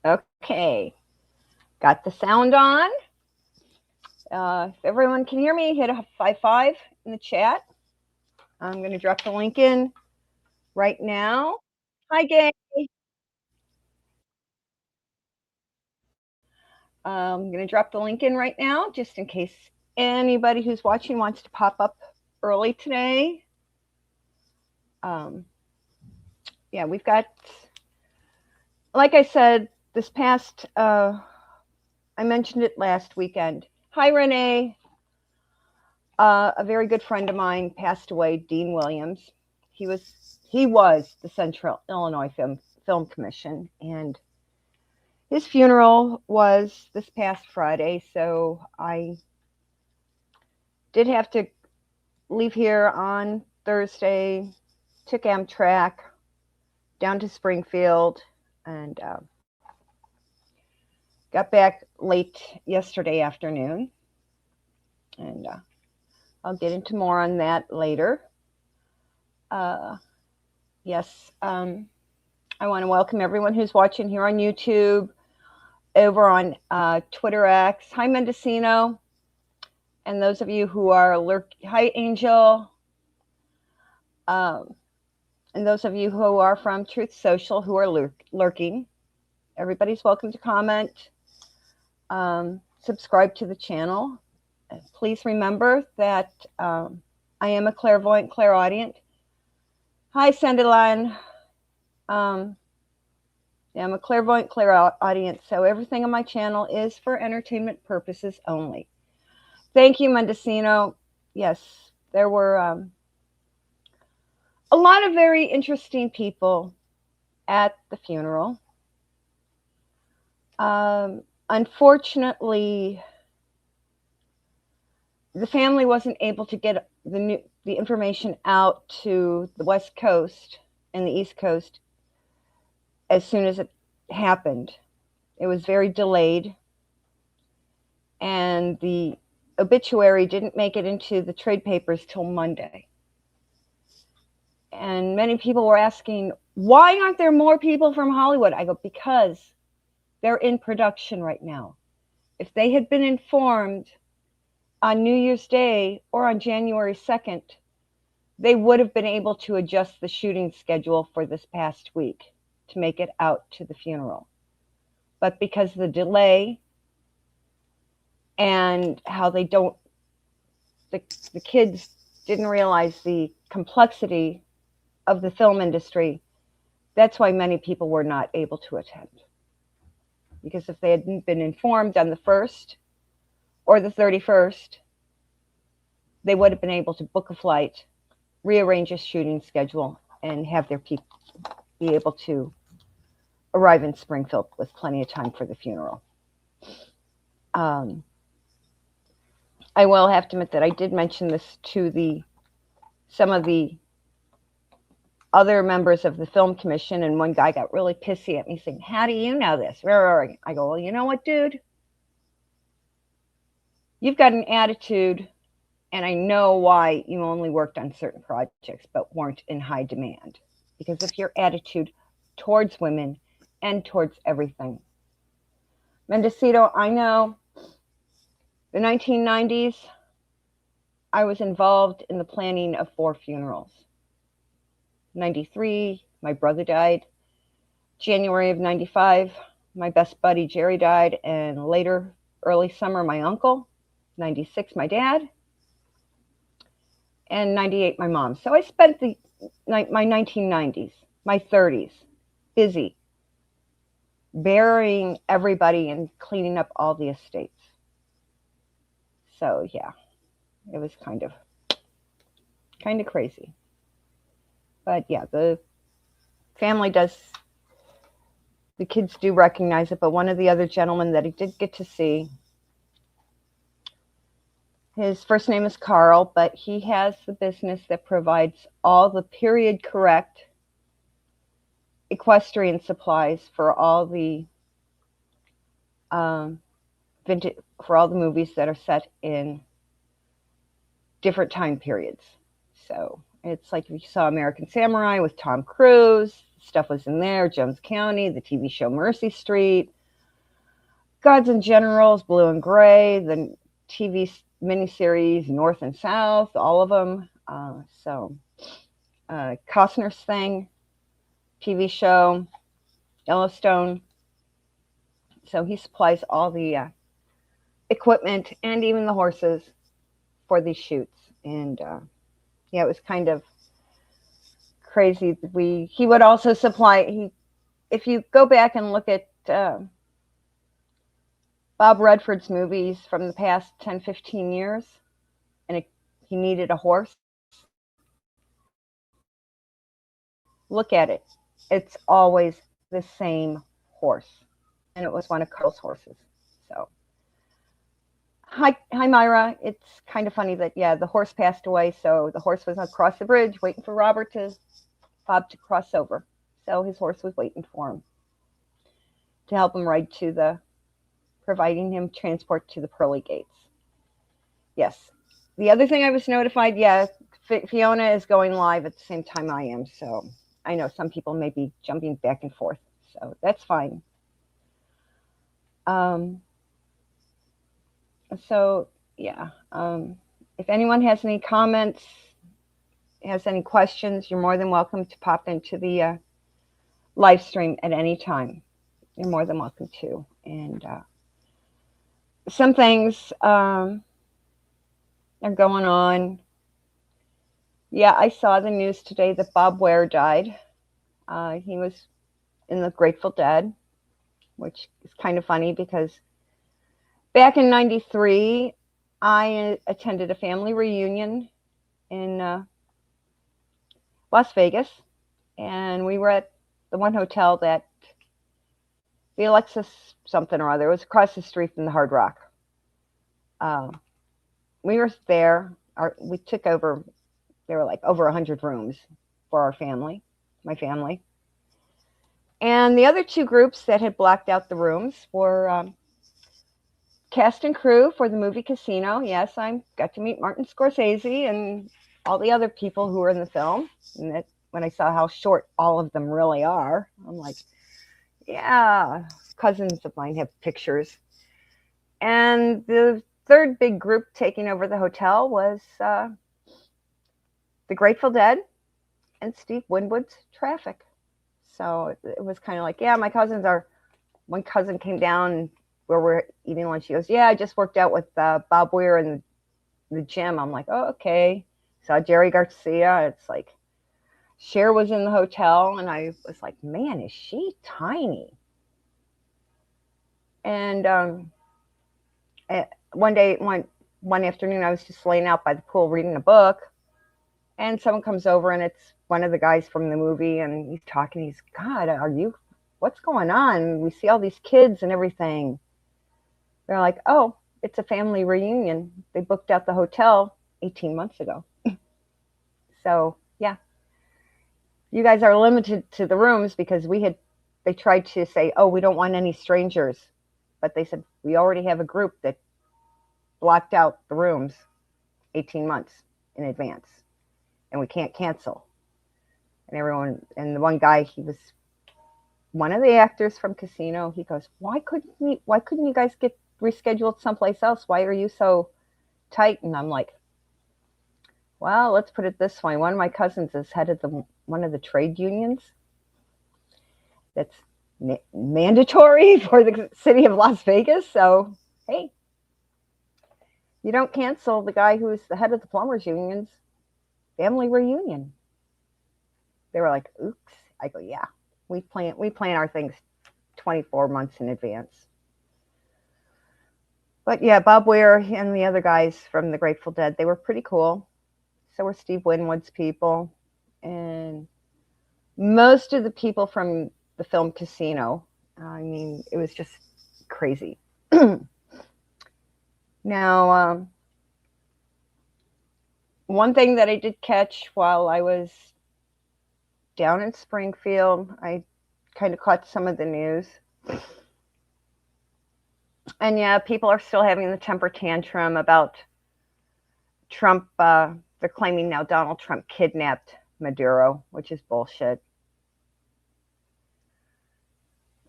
Okay, got the sound on. If everyone can hear me, hit a 5 in the chat. I'm going to drop the link in right now. Hi, Gay. I'm going to drop the link in right now just in case anybody who's watching wants to pop up early today. Yeah, we've got, like I said, this past, I mentioned it last weekend. Hi, Renee. A very good friend of mine passed away, Dean Williams. He was the Central Illinois Film Commission, and his funeral was this past Friday. So I did have to leave here on Thursday, took Amtrak down to Springfield, and got back late yesterday afternoon. And I'll get into more on that later. Yes, I want to welcome everyone who's watching here on YouTube, over on Twitter X. Hi, Mendocino. And those of you who are hi, Angel. And those of you who are from Truth Social who are lurking. Everybody's welcome to comment. Subscribe to the channel. Please remember that I am a clairvoyant, clairaudient. Hi, Sandaline. Yeah, I'm a clairvoyant, clairaudient, so everything on my channel is for entertainment purposes only. Thank you, Mendocino. Yes, there were a lot of very interesting people at the funeral. Unfortunately, the family wasn't able to get the information out to the West Coast and the East Coast as soon as it happened. It was very delayed, and the obituary didn't make it into the trade papers till Monday. And many people were asking, why aren't there more people from Hollywood? I go, because they're in production right now. If they had been informed on New Year's Day or on January 2nd, they would have been able to adjust the shooting schedule for this past week to make it out to the funeral. But because of the delay and how they don't, the kids didn't realize the complexity of the film industry, that's why many people were not able to attend. Because if they hadn't been informed on the 1st or the 31st, they would have been able to book a flight, rearrange a shooting schedule, and have their people be able to arrive in Springfield with plenty of time for the funeral. I will have to admit that I did mention this to some of the other members of the film commission, and one guy got really pissy at me saying, how do you know this? I go, well, you know what, dude? You've got an attitude, and I know why you only worked on certain projects but weren't in high demand. Because of your attitude towards women and towards everything. Mendocino, I know the 1990s, I was involved in the planning of 4 funerals. 93, my brother died. January of 95, my best buddy Jerry died, and later, early summer, my uncle. 96, my dad. and 98 my mom. So I spent my 1990s, my 30s, busy burying everybody and cleaning up all the estates. So yeah, it was kind of crazy. But yeah, the family does, the kids do recognize it. But one of the other gentlemen that he did get to see, his first name is Carl, but he has the business that provides all the period correct equestrian supplies for all the vintage, for all the movies that are set in different time periods. So it's like if you saw American Samurai with Tom Cruise, stuff was in there. Jones County, the TV show Mercy Street, Gods and Generals, Blue and Gray, the TV miniseries North and South, all of them. Costner's Thing, TV show, Yellowstone. So he supplies all the equipment and even the horses for these shoots. And yeah, it was kind of crazy. He would also supply, if you go back and look at Bob Redford's movies from the past 10, 15 years, and he needed a horse, look at it. It's always the same horse. And it was one of Carl's horses. So, hi Myra. It's kind of funny that, yeah, the horse passed away. So the horse was across the bridge waiting for Bob to cross over. So his horse was waiting for him to help him ride to providing him transport to the pearly gates. Yes. The other thing I was notified, yeah, Fiona is going live at the same time I am. So I know some people may be jumping back and forth. So that's fine. So yeah, if anyone has any comments, has any questions, you're more than welcome to pop into the live stream at any time. You're more than welcome to. And some things are going on. Yeah, I saw the news today that Bob Ware died. He was in the Grateful Dead, which is kind of funny because back in '93, I attended a family reunion in Las Vegas, and we were at the one hotel that the Alexis something or other. It was across the street from the Hard Rock. We were there. We took over. There were like over 100 rooms for our family, my family. And the other two groups that had blocked out the rooms were cast and crew for the movie Casino. Yes, I got to meet Martin Scorsese and all the other people who were in the film. And that, when I saw how short all of them really are, I'm like, yeah, cousins of mine have pictures. And the third big group taking over the hotel was the Grateful Dead and Steve Winwood's Traffic. So it was kind of like, yeah, my cousins are, one cousin came down where we're eating lunch. She goes, yeah, I just worked out with Bob Weir in the gym. I'm like, oh, okay. Saw Jerry Garcia. It's like, Cher was in the hotel, and I was like, man, is she tiny? And one day, one afternoon, I was just laying out by the pool reading a book, and someone comes over, and it's one of the guys from the movie, and he's talking. He's, God, what's going on? We see all these kids and everything. They're like, oh, it's a family reunion. They booked out the hotel 18 months ago. So, yeah. You guys are limited to the rooms because they tried to say, oh, we don't want any strangers. But they said, we already have a group that blocked out the rooms 18 months in advance. And we can't cancel. And the one guy, he was one of the actors from Casino. He goes, why couldn't you guys get rescheduled someplace else? Why are you so tight? And I'm like, well, let's put it this way. One of my cousins is head of one of the trade unions that's mandatory for the city of Las Vegas. So, hey, you don't cancel the guy who's the head of the plumbers unions. family reunion. They were like, oops. I go, yeah, we plan our things 24 months in advance. But yeah, Bob Weir and the other guys from the Grateful Dead, they were pretty cool. So were Steve Winwood's people. And most of the people from the film Casino. I mean, it was just crazy. Now, one thing that I did catch while I was down in Springfield, I kind of caught some of the news. And yeah, people are still having the temper tantrum about Trump. They're claiming now Donald Trump kidnapped Maduro, which is bullshit.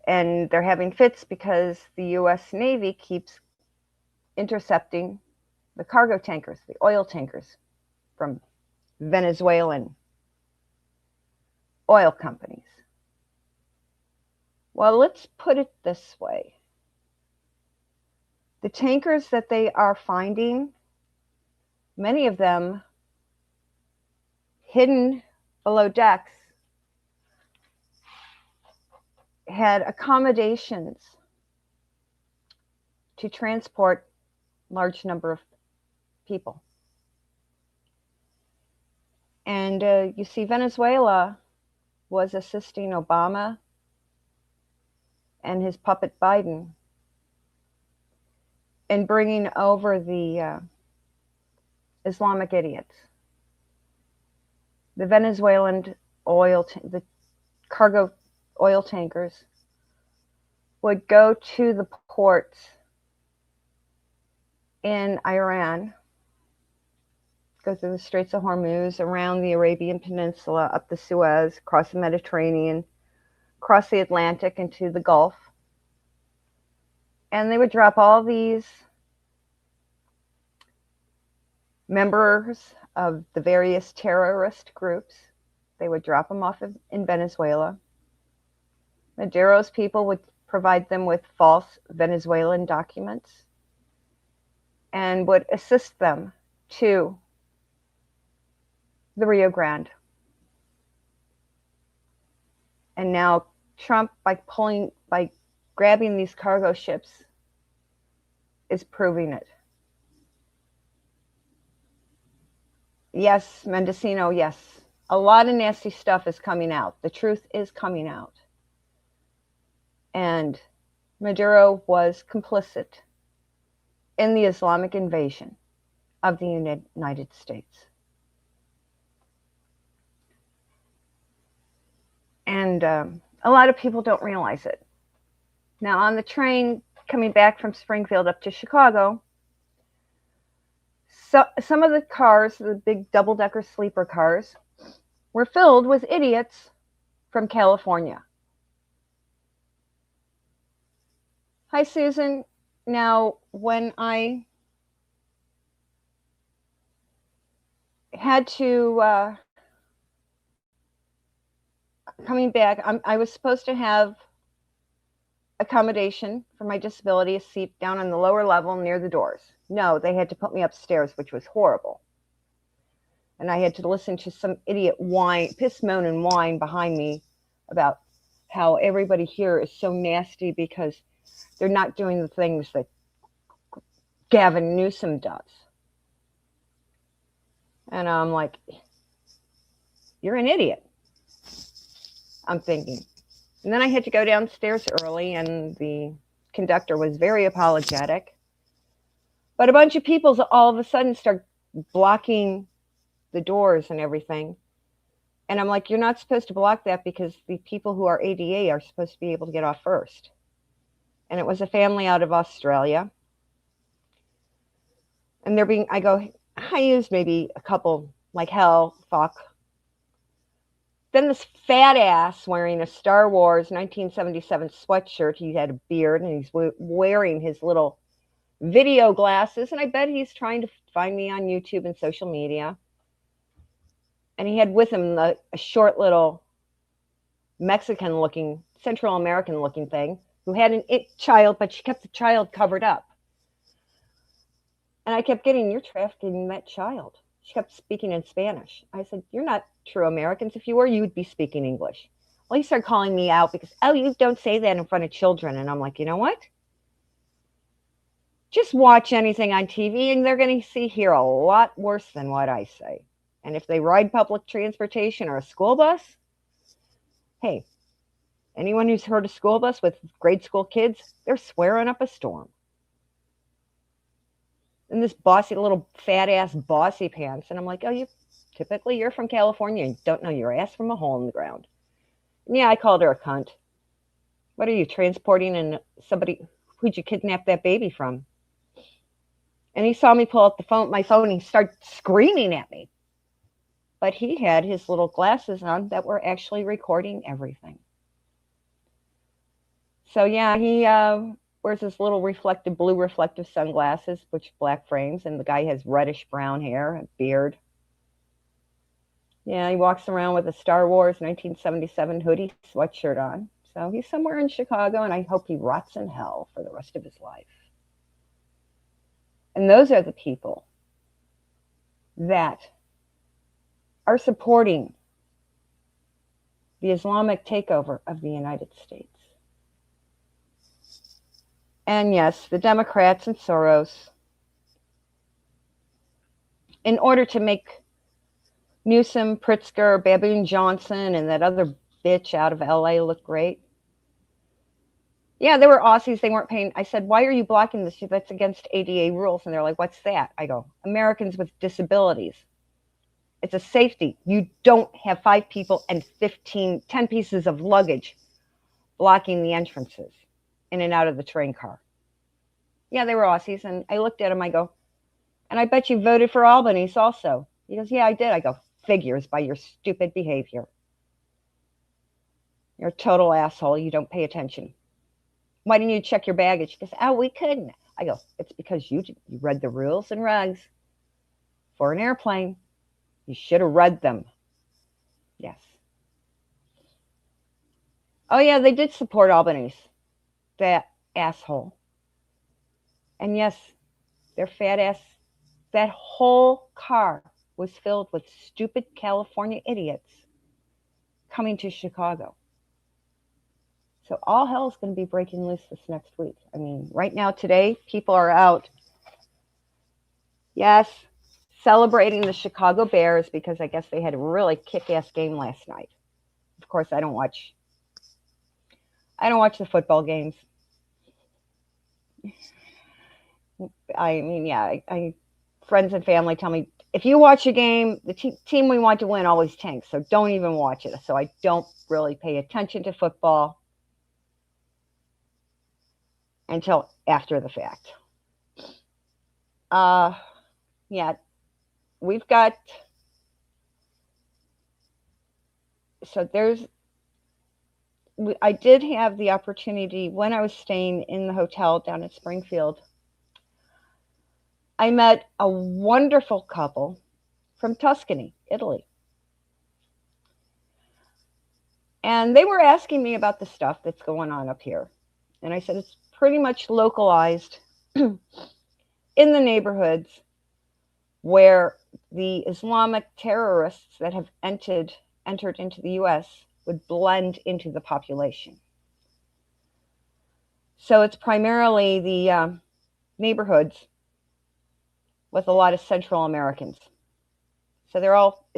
And they're having fits because the U.S. Navy keeps intercepting the cargo tankers, the oil tankers from Venezuelan oil companies. Well, let's put it this way. The tankers that they are finding, many of them hidden below decks, had accommodations to transport large number of people. And you see, Venezuela was assisting Obama and his puppet Biden in bringing over the Islamic idiots. The Venezuelan the cargo oil tankers would go to the ports in Iran, go through the Straits of Hormuz, around the Arabian Peninsula, up the Suez, across the Mediterranean, across the Atlantic into the Gulf. And they would drop all these members of the various terrorist groups. They would drop them off in Venezuela. Maduro's people would provide them with false Venezuelan documents and would assist them to the Rio Grande. And now Trump, by grabbing these cargo ships, is proving it. Yes, Mendocino, yes. A lot of nasty stuff is coming out. The truth is coming out. And Maduro was complicit in the Islamic invasion of the United States. And a lot of people don't realize it. Now, on the train coming back from Springfield up to Chicago, so some of the cars, the big double-decker sleeper cars, were filled with idiots from California. Hi, Susan. Now, when I had to, coming back, I was supposed to have accommodation for my disability, a seat down on the lower level near the doors. No, they had to put me upstairs, which was horrible. And I had to listen to some idiot piss, moan, and whine behind me about how everybody here is so nasty because they're not doing the things that Gavin Newsom does. And I'm like, you're an idiot, I'm thinking. And then I had to go downstairs early, and the conductor was very apologetic. But a bunch of people all of a sudden start blocking the doors and everything. And I'm like, you're not supposed to block that because the people who are ADA are supposed to be able to get off first. And it was a family out of Australia. And I used maybe a couple, like hell, fuck. Then this fat ass wearing a Star Wars 1977 sweatshirt. He had a beard and he's wearing his little video glasses. And I bet he's trying to find me on YouTube and social media. And he had with him a short little Mexican-looking, Central American-looking thing who had an child, but she kept the child covered up. And I kept getting, you're trafficking that child. She kept speaking in Spanish. I said, "You're not true Americans. If you were, you would be speaking English." Well, he started calling me out because, "Oh, you don't say that in front of children." And I'm like, you know what? Just watch anything on TV and they're going to hear a lot worse than what I say. And if they ride public transportation or a school bus, hey, anyone who's heard a school bus with grade school kids, they're swearing up a storm. And this bossy little fat ass bossy pants. And I'm like, oh, you're from California and don't know your ass from a hole in the ground. And yeah, I called her a cunt. What are you transporting in somebody? Who'd you kidnap that baby from? And he saw me pull out my phone, and he started screaming at me. But he had his little glasses on that were actually recording everything. So yeah, he wears his little blue reflective sunglasses, which black frames, and the guy has reddish brown hair, a beard. Yeah, he walks around with a Star Wars 1977 hoodie sweatshirt on. So he's somewhere in Chicago, and I hope he rots in hell for the rest of his life. And those are the people that are supporting the Islamic takeover of the United States. And yes, the Democrats and Soros, in order to make Newsom, Pritzker, Baboon Johnson, and that other bitch out of LA look great. Yeah, they were Aussies. They weren't paying. I said, why are you blocking this? That's against ADA rules. And they're like, what's that? I go, Americans with disabilities. It's a safety. You don't have 5 people and 10 pieces of luggage blocking the entrances in and out of the train car. Yeah, they were Aussies. And I looked at him. I go, and I bet you voted for Albanese also. He goes, yeah, I did. I go, figures by your stupid behavior. You're a total asshole. You don't pay attention. Why didn't you check your baggage? He goes, oh, we couldn't. I go, it's because you read the rules and regs for an airplane. You should have read them. Yes. Oh, yeah, they did support Albanese. That asshole. And yes, their fat ass, that whole car was filled with stupid California idiots coming to Chicago. So all hell is going to be breaking loose this next week. I mean, right now, today, people are out. Yes, celebrating the Chicago Bears because I guess they had a really kick-ass game last night. Of course, I don't watch the football games. I mean, yeah, friends and family tell me, if you watch a game, the team we want to win always tanks, so don't even watch it. So I don't really pay attention to football until after the fact. Yeah, we've got, so I did have the opportunity when I was staying in the hotel down at Springfield. I met a wonderful couple from Tuscany, Italy. And they were asking me about the stuff that's going on up here. And I said, it's pretty much localized in the neighborhoods where the Islamic terrorists that have entered into the U.S. would blend into the population. So it's primarily the neighborhoods with a lot of Central Americans. So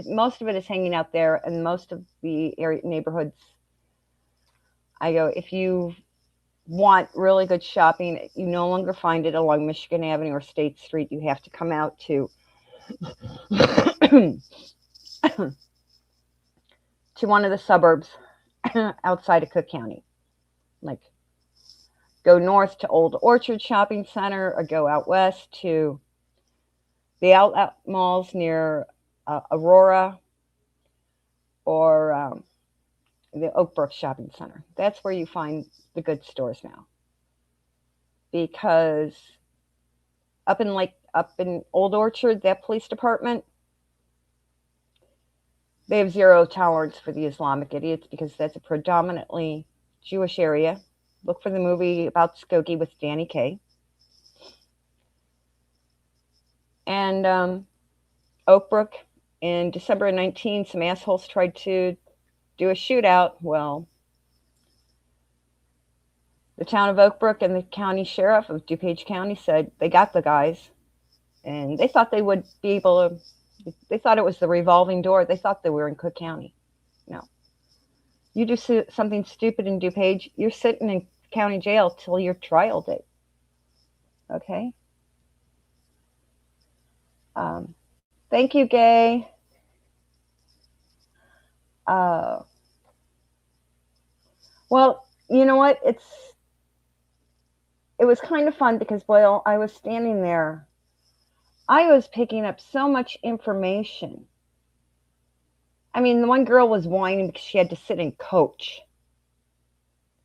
most of it is hanging out there, and most of the neighborhoods, I go, if you want really good shopping, you no longer find it along Michigan Avenue or State Street. You have to come out to one of the suburbs outside of Cook County. Like, go north to Old Orchard Shopping Center or go out west to the outlet malls near Aurora or the Oak Brook Shopping Center. That's where you find the good stores now. Because up in Old Orchard, that police department, they have zero tolerance for the Islamic idiots because that's a predominantly Jewish area. Look for the movie about Skokie with Danny Kaye. And Oak Brook in December of 19, some assholes tried to do a shootout. Well, the town of Oak Brook and the county sheriff of DuPage County said they got the guys, and they thought they would be able to. They thought it was the revolving door. They thought they were in Cook County. No, you do something stupid in DuPage, you're sitting in county jail till your trial date. Okay. Thank you, Gay. Well, you know what? It was kind of fun because while I was standing there, I was picking up so much information. I mean, the one girl was whining because she had to sit and coach.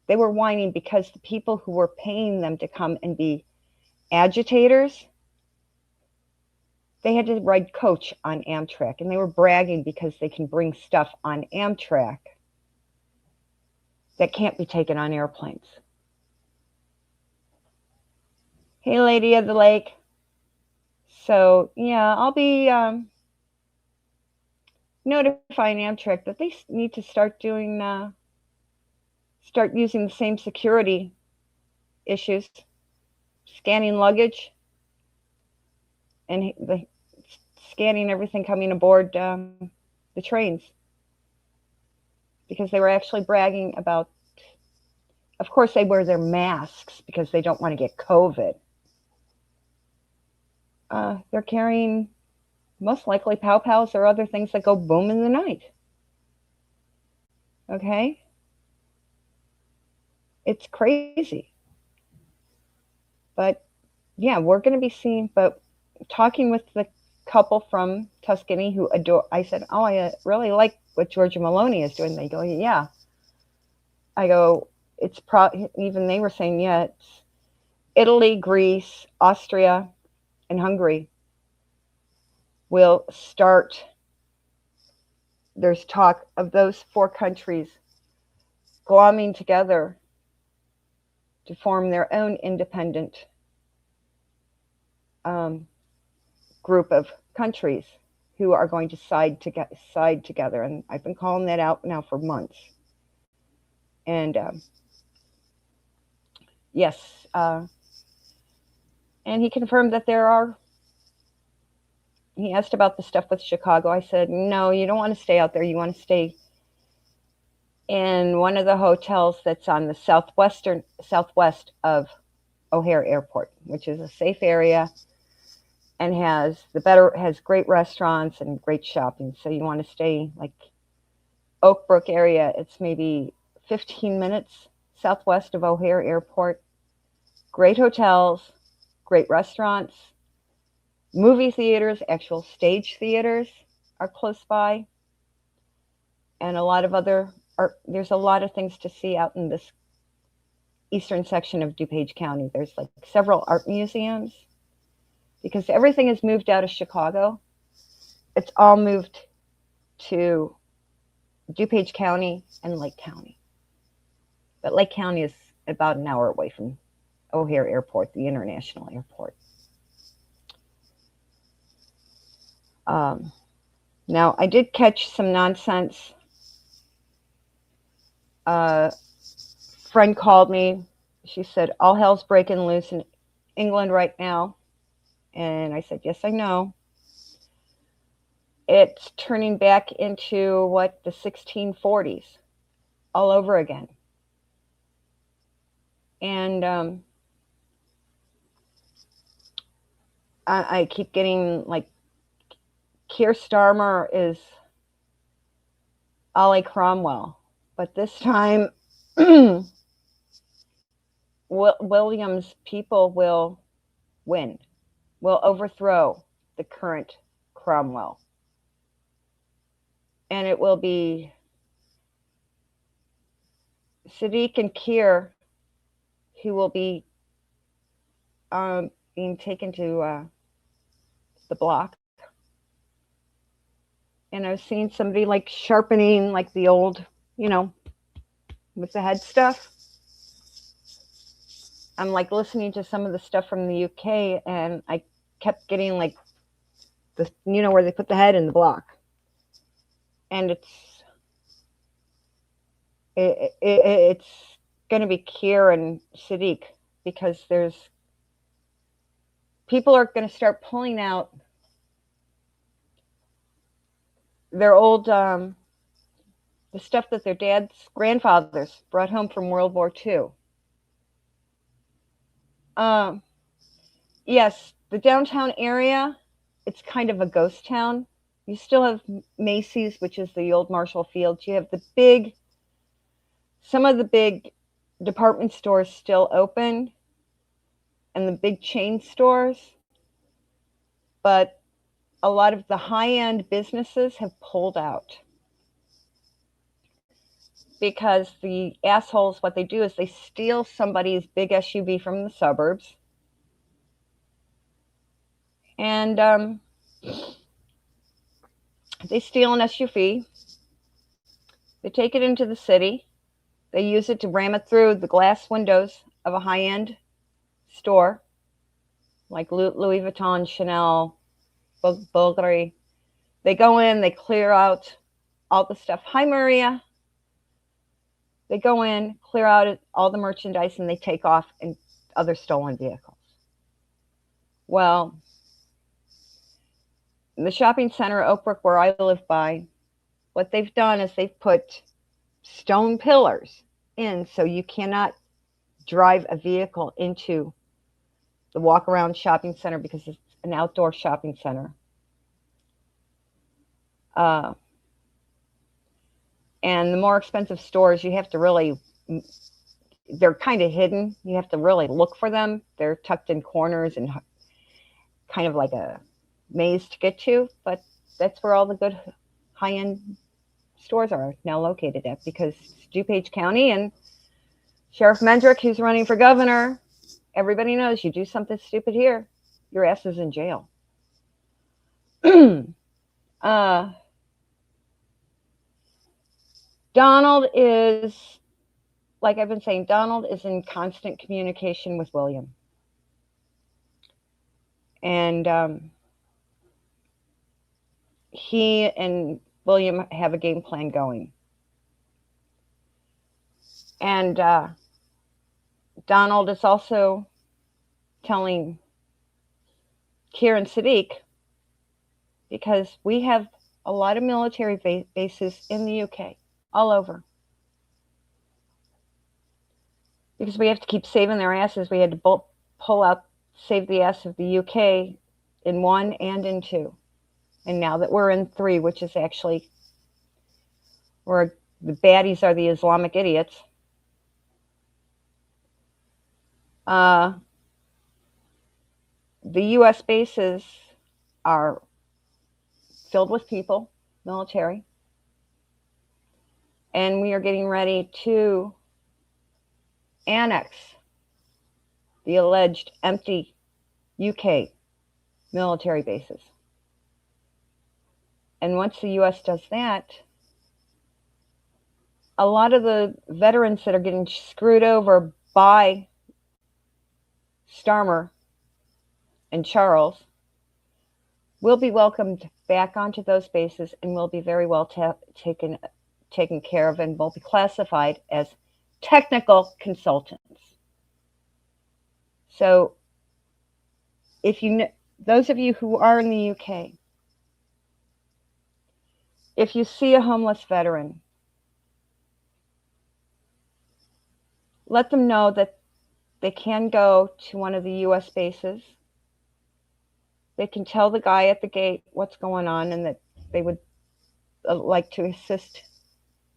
They were whining because the people who were paying them to come and be agitators, they had to ride coach on Amtrak, and they were bragging because they can bring stuff on Amtrak that can't be taken on airplanes. Hey, Lady of the Lake. So, yeah, I'll be notifying Amtrak that they need to start using the same security issues, scanning luggage, and scanning everything coming aboard the trains, because they were actually bragging about. Of course, they wear their masks because they don't want to get COVID. They're carrying most likely pow-pows or other things that go boom in the night. Okay? It's crazy. But yeah, we're going to be seeing, but talking with the couple from Tuscany who adore, I said, oh, I really like what Giorgia Meloni is doing. They go, yeah. I go, even they were saying, yeah, it's Italy, Greece, Austria, and Hungary will start. There's talk of those 4 countries glomming together to form their own independent group of countries who are going to side together. And I've been calling that out now for months. And yes, and he confirmed that he asked about the stuff with Chicago. I said, no, you don't want to stay out there. You want to stay in one of the hotels that's on the southwest of O'Hare Airport, which is a safe area and has great restaurants and great shopping. So you want to stay like Oak Brook area. It's maybe 15 minutes southwest of O'Hare Airport. Great hotels, great restaurants, movie theaters, actual stage theaters are close by, and a lot of other art. There's a lot of things to see out in this eastern section of DuPage County. There's like several art museums, because everything is moved out of Chicago. It's all moved to DuPage County and Lake County. But Lake County is about an hour away from O'Hare Airport, the international airport. Now, I did catch some nonsense. Friend called me. She said, all hell's breaking loose in England right now. And I said, yes, I know. It's turning back into the 1640s all over again. And I keep getting like Keir Starmer is Ollie Cromwell, but this time William's people will win, will overthrow the current Cromwell. And it will be Sadiq and Keir who will be being taken to the block. And I've seen somebody like sharpening like the old, with the head stuff. I'm like listening to some of the stuff from the UK, and I kept getting like where they put the head in the block. And it's going to be Keir and Sadiq, because people are going to start pulling out their old, the stuff that their grandfathers brought home from World War II. Yes, the downtown area, it's kind of a ghost town. You still have Macy's, which is the old Marshall Fields. You have some of the big department stores still open, and the big chain stores, but a lot of the high-end businesses have pulled out, because the assholes, what they do is they steal somebody's big SUV from the suburbs, and they steal an SUV, they take it into the city, they use it to ram it through the glass windows of a high-end store like Louis Vuitton, Chanel, Bulgari. They go in, they clear out all the stuff. Hi, Maria. They go in, clear out all the merchandise, and they take off in other stolen vehicles. Well, the shopping center, Oakbrook, where I live by, what they've done is they've put stone pillars in so you cannot drive a vehicle into the walk-around shopping center, because it's an outdoor shopping center. And the more expensive stores, you have to really, they're kind of hidden. You have to really look for them. They're tucked in corners and kind of like a maze to get to, but that's where all the good high-end stores are now located at, because DuPage County and Sheriff Mendrick, who's running for governor, everybody knows you do something stupid here, your ass is in jail. Donald is, like I've been saying, Donald is in constant communication with William. And he and William have a game plan going. And Donald is also telling Keir and Sadiq, because we have a lot of military bases in the UK, all over. Because we have to keep saving their asses. We had to save the ass of the UK in 1 and in 2. And now that we're in 3, which is actually where the baddies are the Islamic idiots, the US bases are filled with people, military, and we are getting ready to annex the alleged empty UK military bases. And once the US does that, a lot of the veterans that are getting screwed over by Starmer and Charles will be welcomed back onto those bases and will be very well taken care of, and will be classified as technical consultants. So those of you who are in the UK, if you see a homeless veteran, let them know that they can go to one of the US bases. They can tell the guy at the gate what's going on, and that they would like to assist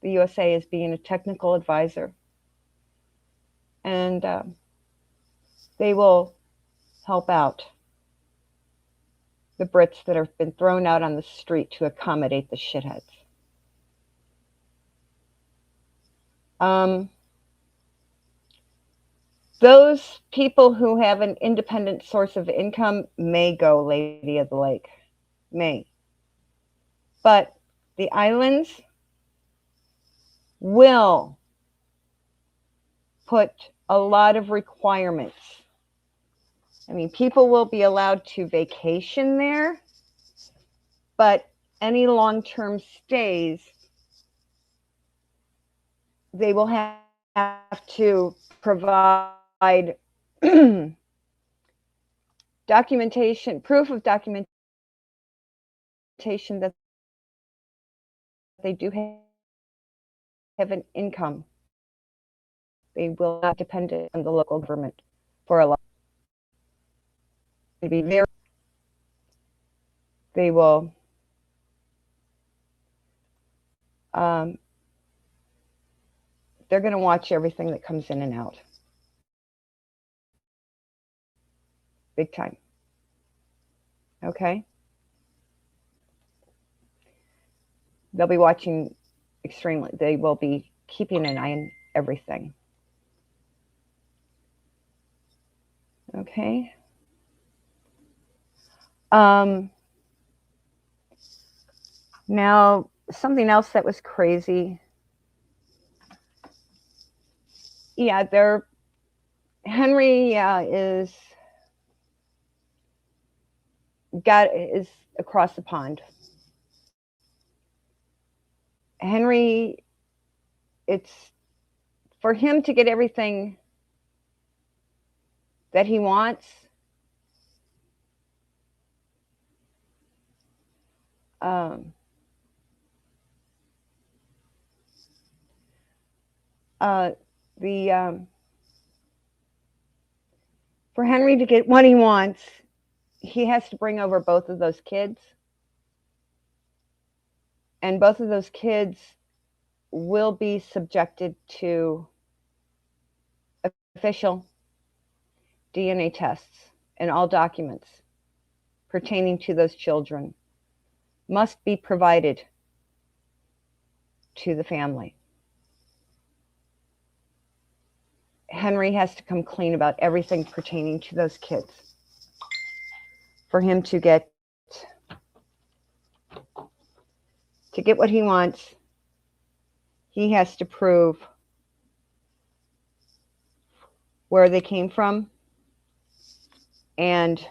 the USA as being a technical advisor. And they will help out the Brits that have been thrown out on the street to accommodate the shitheads. Those people who have an independent source of income may go, Lady of the Lake. May. But the islands will put a lot of requirements. I mean, people will be allowed to vacation there, But any long-term stays, they will have to provide documentation, proof of documentation that they do have an income. They will not depend on the local government for a lot. Be very. They will. They're going to watch everything that comes in and out. Big time. Okay? They'll be watching extremely. They will be keeping an eye on everything. Okay? Now, something else that was crazy. Yeah, Henry is across the pond. Henry, it's for him to get everything that he wants. For Henry to get what he wants, he has to bring over both of those kids. And both of those kids will be subjected to official DNA tests, and all documents pertaining to those children must be provided to the family. Henry has to come clean about everything pertaining to those kids. For him to get what he wants, he has to prove where they came from and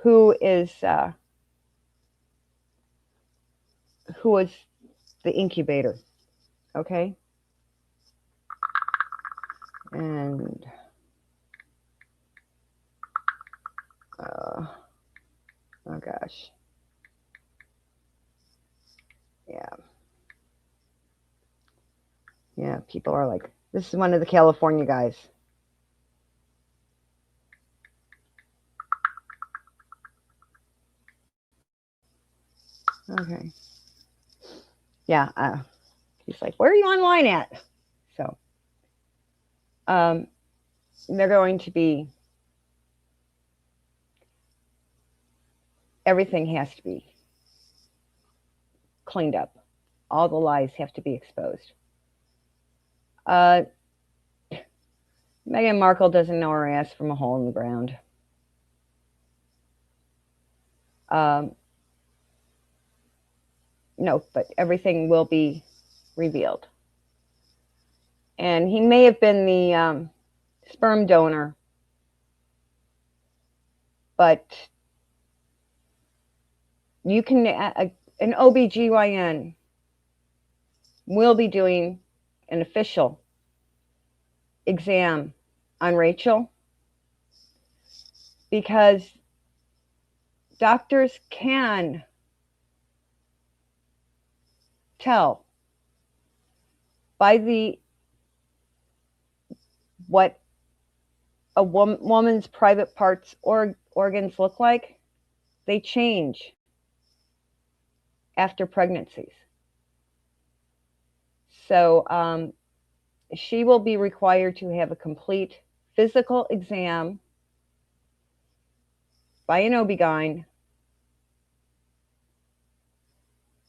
who is the incubator. Okay? And oh gosh. Yeah, people are like, this is one of the California guys. Okay. Yeah, he's like, where are you online at? So, they're going to be, everything has to be cleaned up. All the lies have to be exposed. Meghan Markle doesn't know her ass from a hole in the ground. No, but everything will be revealed. And he may have been the sperm donor, but you can, an OBGYN will be doing an official exam on Rachel, because doctors can tell by what a woman's private parts or organs look like. They change after pregnancies. So she will be required to have a complete physical exam by an OB-GYN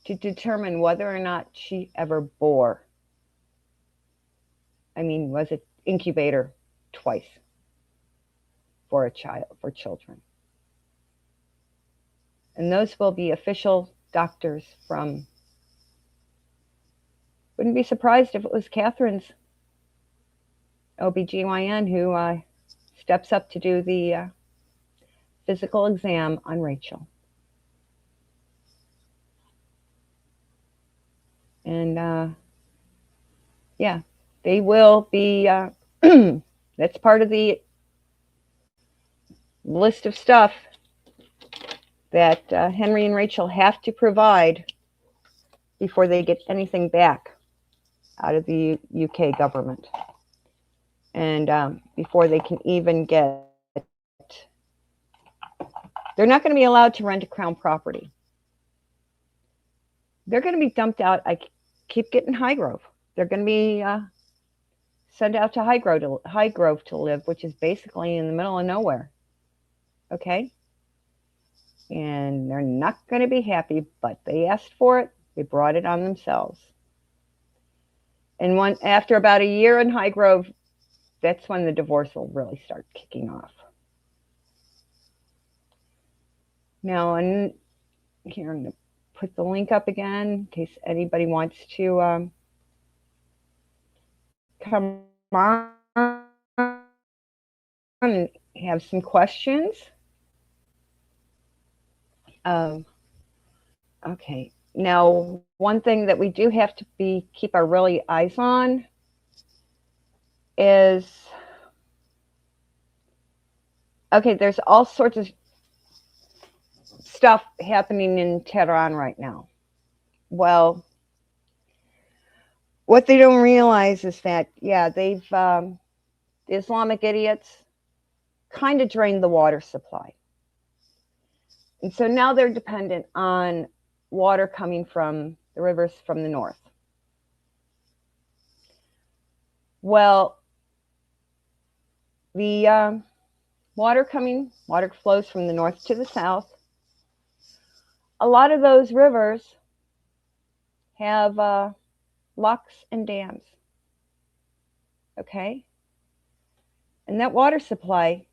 to determine whether or not she ever bore. I mean, was it incubator twice for a child, for children. And those will be official doctors from, wouldn't be surprised if it was Catherine's OB-GYN who steps up to do the physical exam on Rachel. And yeah, they will be, that's part of the list of stuff that Henry and Rachel have to provide before they get anything back out of the UK government. And before they can even get, they're not going to be allowed to rent a Crown property. They're going to be dumped out. I keep getting Highgrove. They're going to be sent out to Highgrove to live, which is basically in the middle of nowhere. Okay? And they're not going to be happy, but they asked for it. They brought it on themselves. And after about a year in Highgrove, that's when the divorce will really start kicking off. Now, and here I'm going to put the link up again in case anybody wants to come on and have some questions. Okay. Now, one thing that we do have to keep our really eyes on is, okay, there's all sorts of stuff happening in Tehran right now. Well, what they don't realize is that, yeah, they've, the Islamic idiots kind of drained the water supply. And so now they're dependent on water coming from the rivers from the north. Well, the water flows from the north to the south. A lot of those rivers have locks and dams. Okay? And that water supply,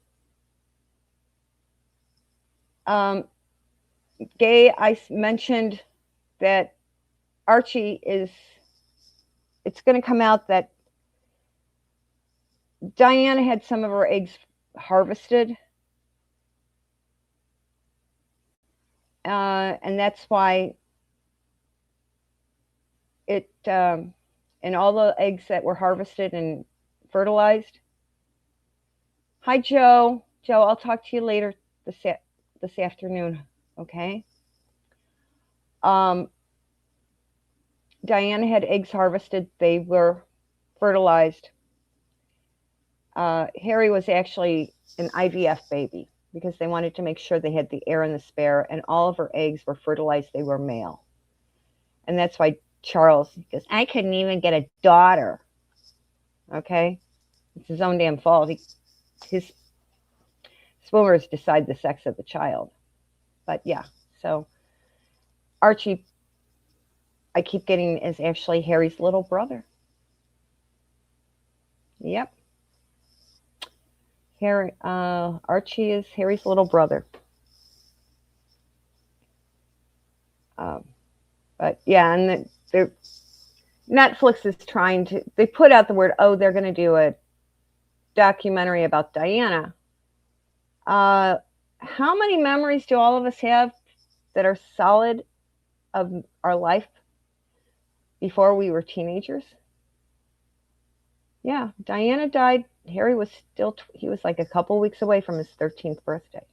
Gay, I mentioned that Archie it's going to come out that Diana had some of her eggs harvested. And that's why it, and all the eggs that were harvested and fertilized. Hi, Joe. Joe, I'll talk to you later this afternoon, okay? Diana had eggs harvested. They were fertilized. Harry was actually an IVF baby because they wanted to make sure they had the heir and the spare, and all of her eggs were fertilized. They were male. And that's why Charles goes, I couldn't even get a daughter. Okay? It's his own damn fault. His swimmers decide the sex of the child. But yeah, so Archie, I keep getting, is actually Harry's little brother. Yep. Archie is Harry's little brother. But yeah, and Netflix is trying to, they put out the word, they're going to do a documentary about Diana. How many memories do all of us have that are solid of our life before we were teenagers? Yeah, Diana died. Harry was he was like a couple weeks away from his 13th birthday.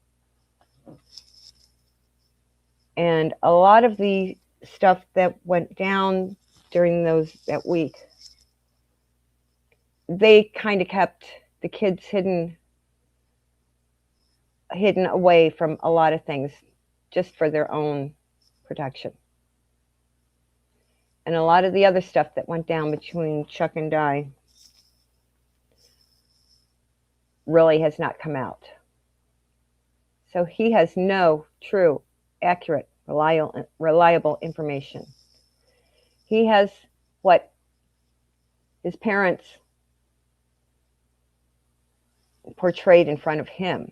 And a lot of the stuff that went down during that week, they kind of kept the kids hidden away from a lot of things just for their own protection. And a lot of the other stuff that went down between Chuck and Di really has not come out. So he has no true, accurate, reliable information. He has what his parents portrayed in front of him,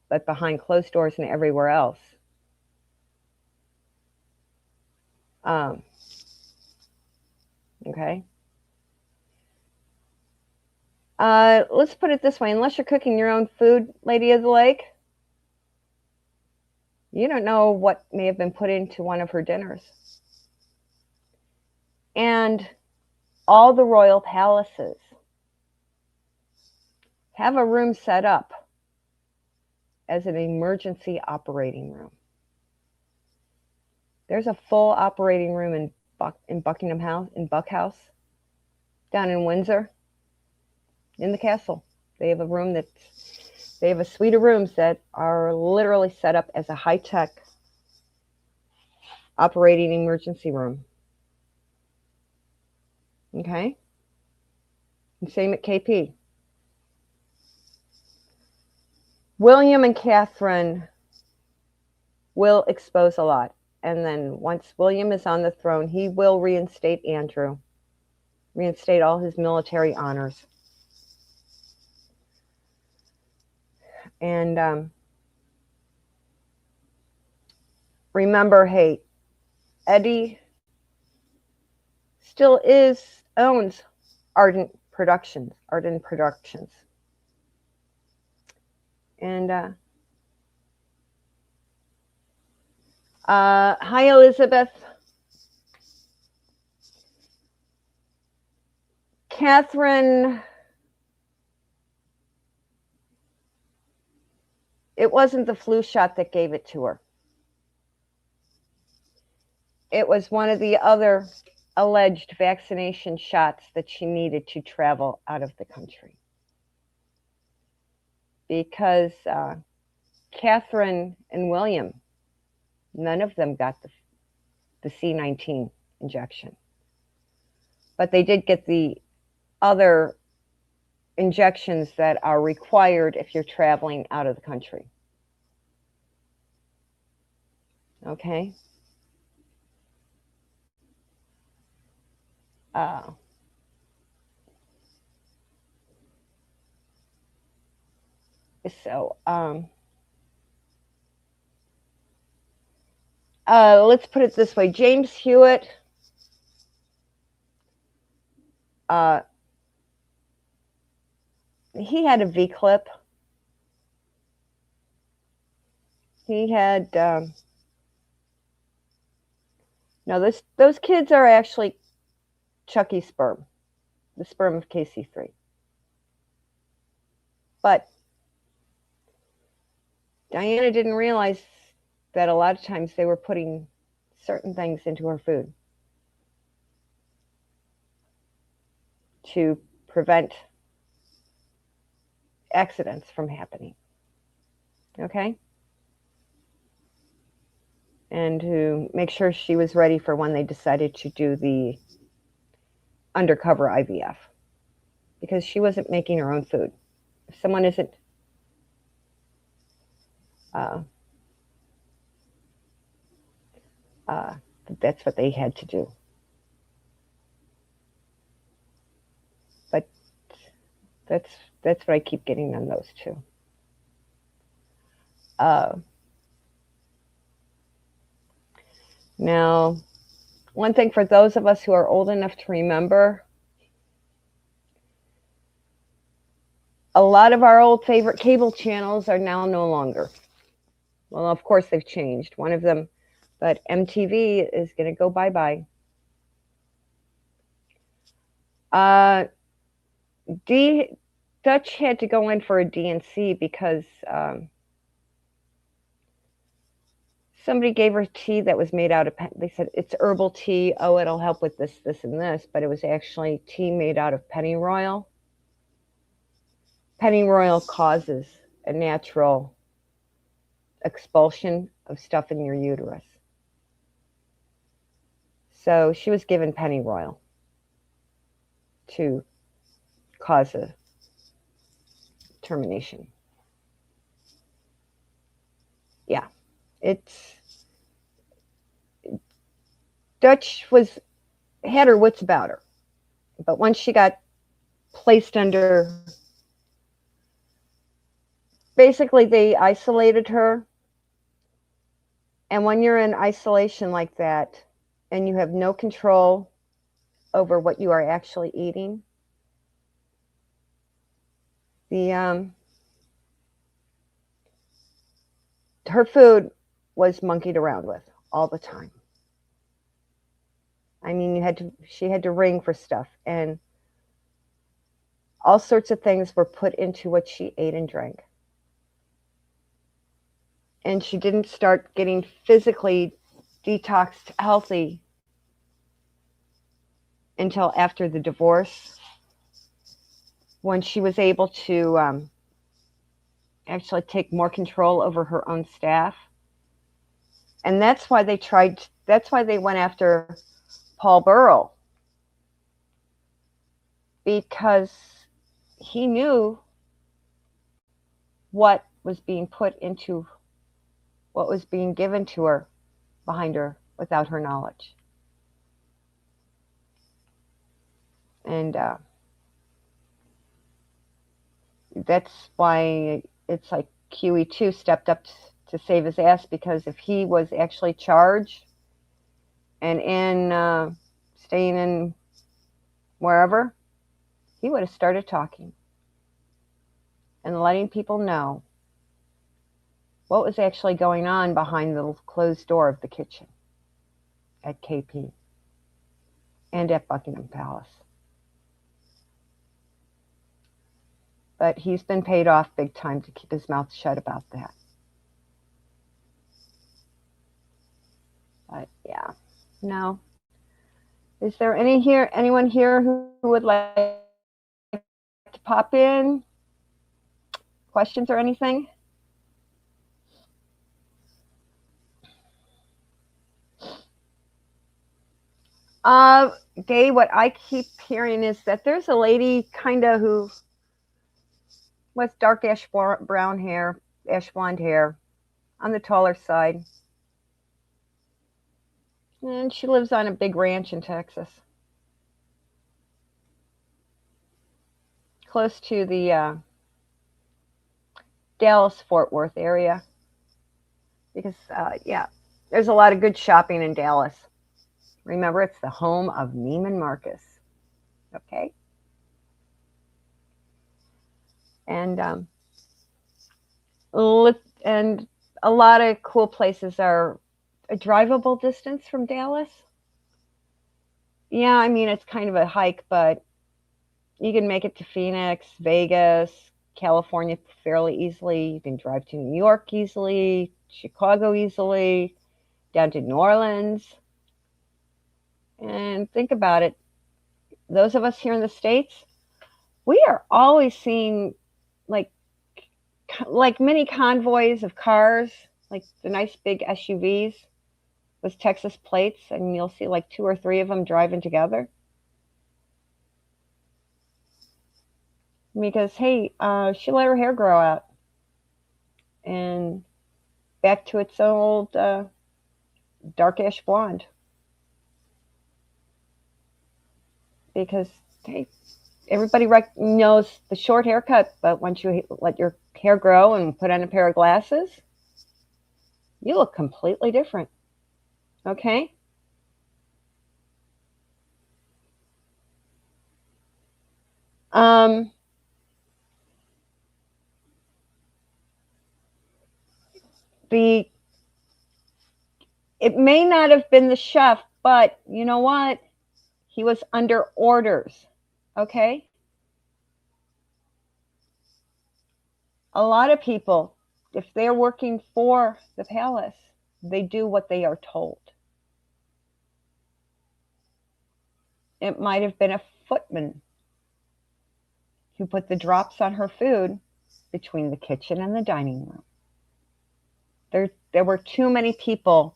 but behind closed doors and everywhere else. Okay. Let's put it this way. Unless you're cooking your own food, Lady of the Lake, you don't know what may have been put into one of her dinners. And all the royal palaces have a room set up as an emergency operating room. There's a full operating room in Buckingham House, in Buck House, down in Windsor, in the castle. They have a suite of rooms that are literally set up as a high-tech operating emergency room. Okay? And same at KP. William and Catherine will expose a lot. And then once William is on the throne, he will reinstate Andrew, reinstate all his military honors. And remember, hey, Eddie still owns Ardent Productions. And hi, Elizabeth. Catherine, it wasn't the flu shot that gave it to her. It was one of the other alleged vaccination shots that she needed to travel out of the country. Because Catherine and William, none of them got the C-19 injection. But they did get the other injections that are required if you're traveling out of the country. Okay? Let's put it this way. James Hewitt, he had a V-clip. He had, no, those kids are actually Chucky's sperm, the sperm of KC3. But Diana didn't realize that a lot of times they were putting certain things into her food to prevent accidents from happening. Okay? And to make sure she was ready for when they decided to do the undercover IVF. Because she wasn't making her own food. If someone isn't that's what they had to do. But that's what I keep getting on those two. Now, one thing for those of us who are old enough to remember, a lot of our old favorite cable channels are now no longer. Well, of course they've changed. One of them, but MTV is going to go bye-bye. Dutch had to go in for a DNC because somebody gave her tea that was made out of, they said, it's herbal tea. Oh, it'll help with this, this, and this. But it was actually tea made out of pennyroyal. Pennyroyal causes a natural expulsion of stuff in your uterus. So she was given pennyroyal to cause a termination. Yeah, Dutch had her wits about her, but once she got placed under, basically they isolated her. And when you're in isolation like that and you have no control over what you are actually eating, her food was monkeyed around with all the time. I mean, she had to ring for stuff, and all sorts of things were put into what she ate and drank. And she didn't start getting physically detoxed healthy until after the divorce, when she was able to actually take more control over her own staff. And that's why they went after Paul Burrell, because he knew what was being given to her behind her without her knowledge. And that's why it's like QE2 stepped up to save his ass, because if he was actually charged and staying in wherever, he would have started talking and letting people know what was actually going on behind the closed door of the kitchen at KP and at Buckingham Palace. But he's been paid off big time to keep his mouth shut about that. But yeah, no. Is there anyone here who would like to pop in? Questions or anything? Gay, what I keep hearing is that there's a lady who with dark ash blonde hair on the taller side. And she lives on a big ranch in Texas, close to the Dallas-Fort Worth area. Because, there's a lot of good shopping in Dallas. Remember, it's the home of Neiman Marcus. Okay? And a lot of cool places are a drivable distance from Dallas. Yeah, I mean, it's kind of a hike, but you can make it to Phoenix, Vegas, California fairly easily. You can drive to New York easily, Chicago easily, down to New Orleans. And think about it. Those of us here in the States, we are always seeing like mini convoys of cars, like the nice big SUVs with Texas plates, and you'll see like 2 or 3 of them driving together. Because, hey, she let her hair grow out and back to its old dark ash blonde. Because, hey, everybody knows the short haircut, but once you let your hair grow and put on a pair of glasses, you look completely different. Okay? It may not have been the chef, but you know what? He was under orders. Okay? A lot of people, if they're working for the palace, they do what they are told. It might have been a footman who put the drops on her food between the kitchen and the dining room. There were too many people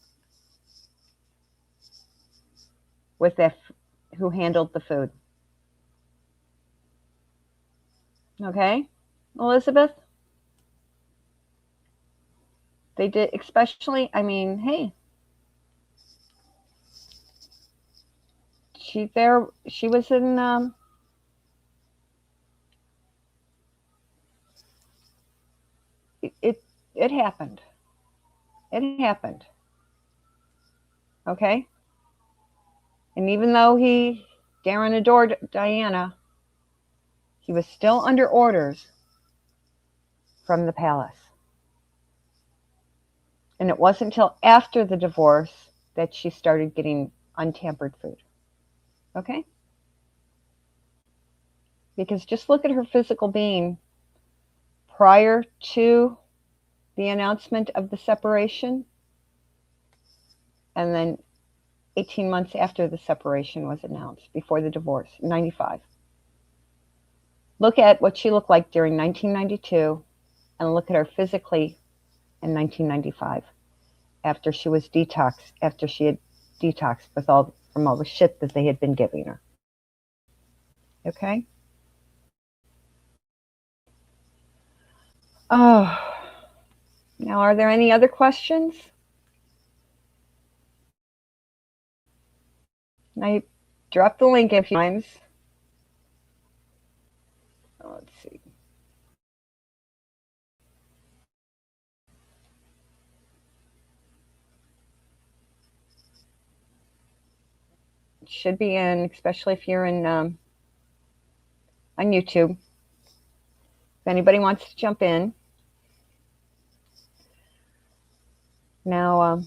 who handled the food. Okay, Elizabeth? They did, especially, I mean, hey, she was in, it happened. It happened. Okay? And even though Darren adored Diana, he was still under orders from the palace. And it wasn't until after the divorce that she started getting untampered food. Okay? Because just look at her physical being prior to the announcement of the separation, and then 18 months after the separation was announced, before the divorce, 95. Look at what she looked like during 1992, and look at her physically in 1995, after she was detoxed, after she had detoxed from all the shit that they had been giving her. Okay? Oh, now are there any other questions? I dropped the link a few times. Let's see. It should be in, especially if you're in on YouTube. If anybody wants to jump in. Now,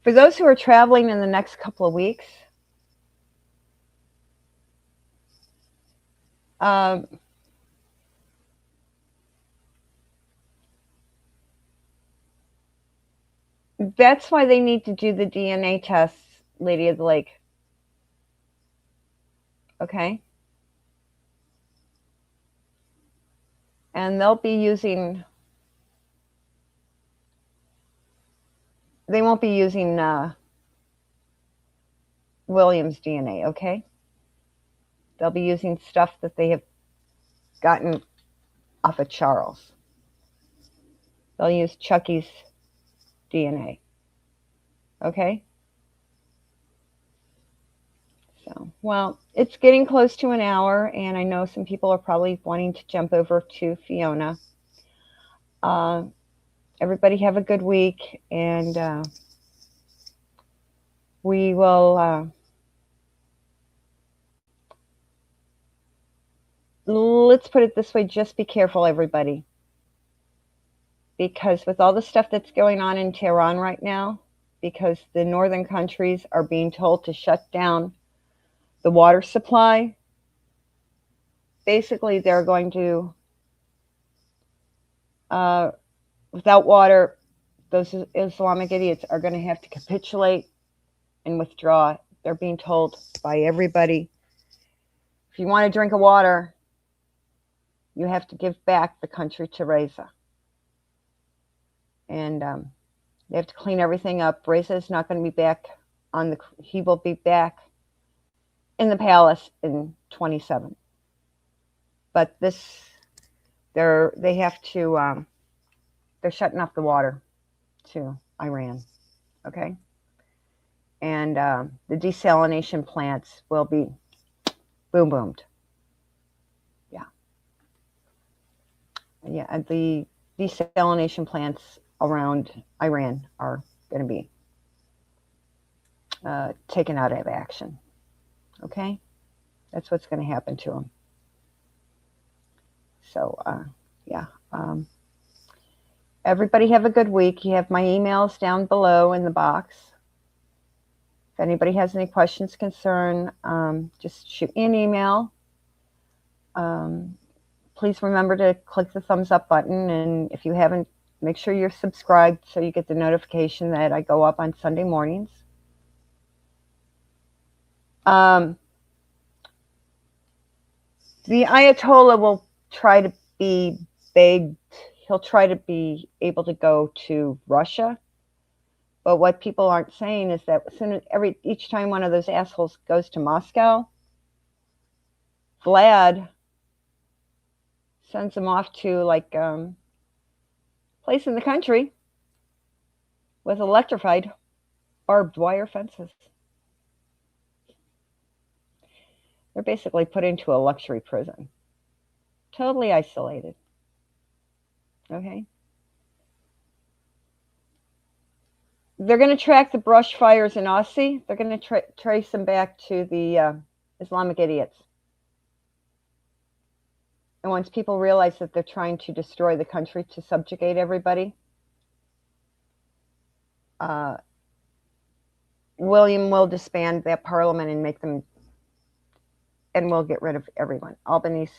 for those who are traveling in the next couple of weeks, that's why they need to do the DNA tests, Lady of the Lake. Okay? And they'll be using, they won't be using William's DNA, okay? They'll be using stuff that they have gotten off of Charles. They'll use Chucky's DNA. Okay? So, well, it's getting close to an hour, and I know some people are probably wanting to jump over to Fiona. Everybody have a good week, and we will, let's put it this way, just be careful, everybody. Because with all the stuff that's going on in Tehran right now, because the northern countries are being told to shut down the water supply, basically they're going to, without water, those Islamic idiots are going to have to capitulate and withdraw. They're being told by everybody, if you want to drink of water, you have to give back the country to Reza. And they have to clean everything up. Reza is not going to be back he will be back in the palace in 27. But they have to, they're shutting off the water to Iran. Okay? And the desalination plants will be boomed. Yeah, the desalination plants around Iran are going to be taken out of action. Okay? That's what's going to happen to them. So, yeah. Everybody have a good week. You have my emails down below in the box. If anybody has any questions, concern, just shoot me an email. Please remember to click the thumbs up button, and if you haven't, make sure you're subscribed so you get the notification that I go up on Sunday mornings. The Ayatollah will try to be begged. He'll try to be able to go to Russia. But what people aren't saying is that each time one of those assholes goes to Moscow, Vlad sends him off to like place in the country with electrified barbed wire fences. They're basically put into a luxury prison, totally isolated. Okay. They're going to track the brush fires in Aussie. They're going to trace them back to the Islamic idiots. And once people realize that they're trying to destroy the country to subjugate everybody, William will disband that parliament and make them, and we'll get rid of everyone. Albanese.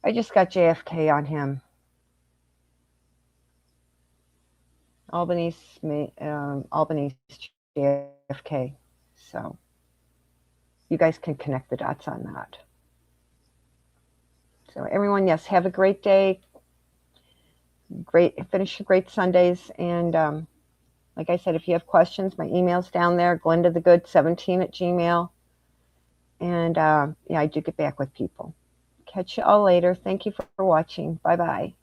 I just got JFK on him. Albanese JFK. So you guys can connect the dots on that. So everyone, yes, have a great day. Finish your great Sundays. And like I said, if you have questions, my email's down there, glendathegood17@gmail. And yeah, I do get back with people. Catch you all later. Thank you for watching. Bye-bye.